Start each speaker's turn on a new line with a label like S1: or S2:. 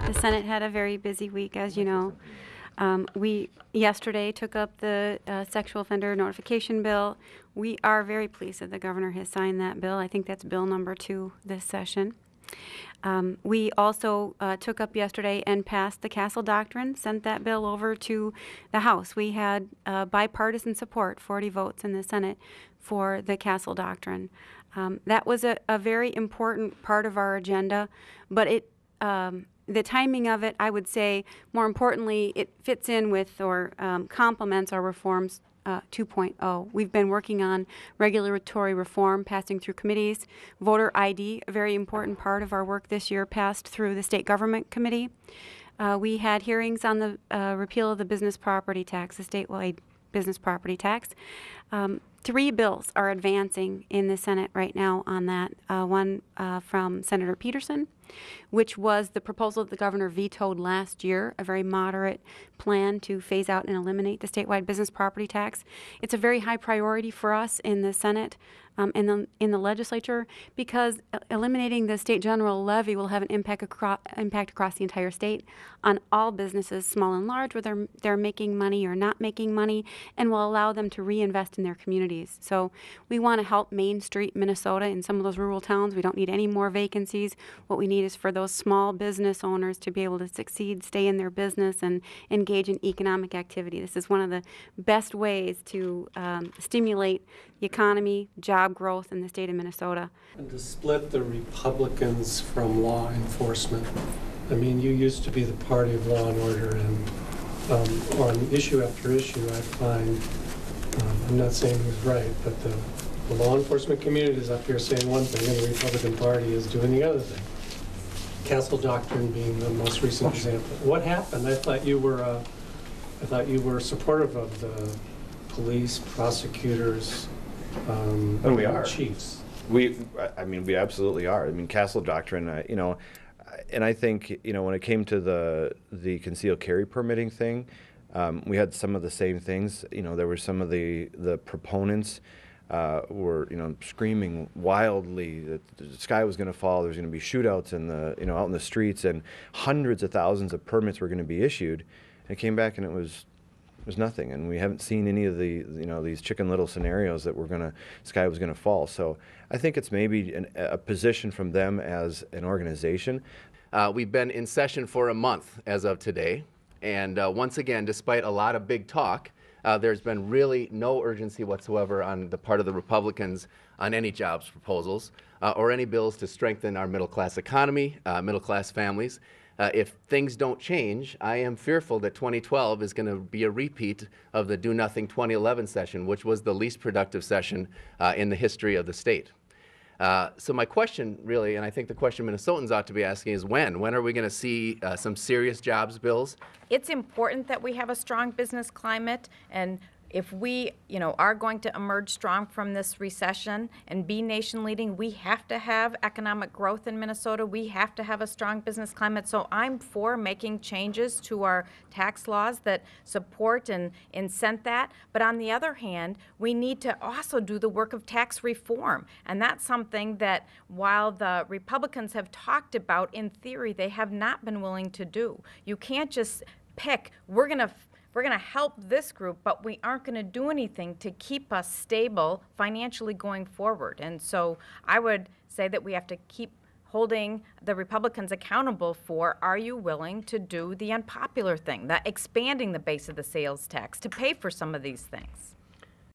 S1: The Senate had a very busy week, as you know. We yesterday took up the sexual offender notification bill. We are very pleased that the governor has signed that bill. I think that's bill number 2 this session. We also took up yesterday and passed the Castle Doctrine, sent that bill over to the House. We had bipartisan support, 40 votes in the Senate, for the Castle Doctrine. That was a very important part of our agenda, but the timing of it, I would say, more importantly, it fits in with or complements our reforms 2.0. We've been working on regulatory reform, passing through committees. Voter ID, a very important part of our work this year, passed through the State Government Committee. We had hearings on the repeal of the business property tax, the statewide business property tax. 3 bills are advancing in the Senate right now on that. One from Senator Peterson, which was the proposal that the governor vetoed last year, a very moderate plan to phase out and eliminate the statewide business property tax. It's a very high priority for us in the Senate and in the legislature, because eliminating the state general levy will have an impact across the entire state on all businesses, small and large, whether they're making money or not making money, and will allow them to reinvest in their communities. So we want to help Main Street, Minnesota, in some of those rural towns. We don't need any more vacancies. What we need is for those small business owners to be able to succeed, stay in their business, and engage in economic activity. This is one of the best ways to stimulate the economy, job growth in the state of Minnesota.
S2: And to split the Republicans from law enforcement. I mean, you used to be the party of law and order, and on issue after issue, I find, I'm not saying who's right, but the law enforcement community is up here saying one thing, and the Republican Party is doing the other thing. Castle Doctrine being the most recent example. What happened? I thought you were supportive of the police, prosecutors,
S3: and we are
S2: chiefs.
S3: We absolutely are. I mean, Castle Doctrine, and I think, when it came to the concealed carry permitting thing, we had some of the same things. There were some of the proponents were, screaming wildly that the sky was going to fall. There's going to be shootouts in out in the streets, and hundreds of thousands of permits were going to be issued. And it came back, and it was nothing, and we haven't seen any of the these Chicken Little scenarios that sky was gonna fall. So I think it's maybe a position from them as an organization.
S4: We've been in session for a month as of today, and once again, despite a lot of big talk, there's been really no urgency whatsoever on the part of the Republicans on any jobs proposals or any bills to strengthen our middle-class economy, middle-class families. If things don't change, I am fearful that 2012 is going to be a repeat of the do-nothing 2011 session, which was the least productive session in the history of the state. So my question really, and I think the question Minnesotans ought to be asking, is when? When are we going to see some serious jobs bills?
S5: It's important that we have a strong business climate, and if we, are going to emerge strong from this recession and be nation leading, we have to have economic growth in Minnesota. We have to have a strong business climate. So I'm for making changes to our tax laws that support and incent that. But on the other hand, we need to also do the work of tax reform. And that's something that, while the Republicans have talked about, in theory, they have not been willing to do. You can't just pick, we're going to help this group, but we aren't going to do anything to keep us stable financially going forward. And so I would say that we have to keep holding the Republicans accountable for, are you willing to do the unpopular thing, that expanding the base of the sales tax to pay for some of these things?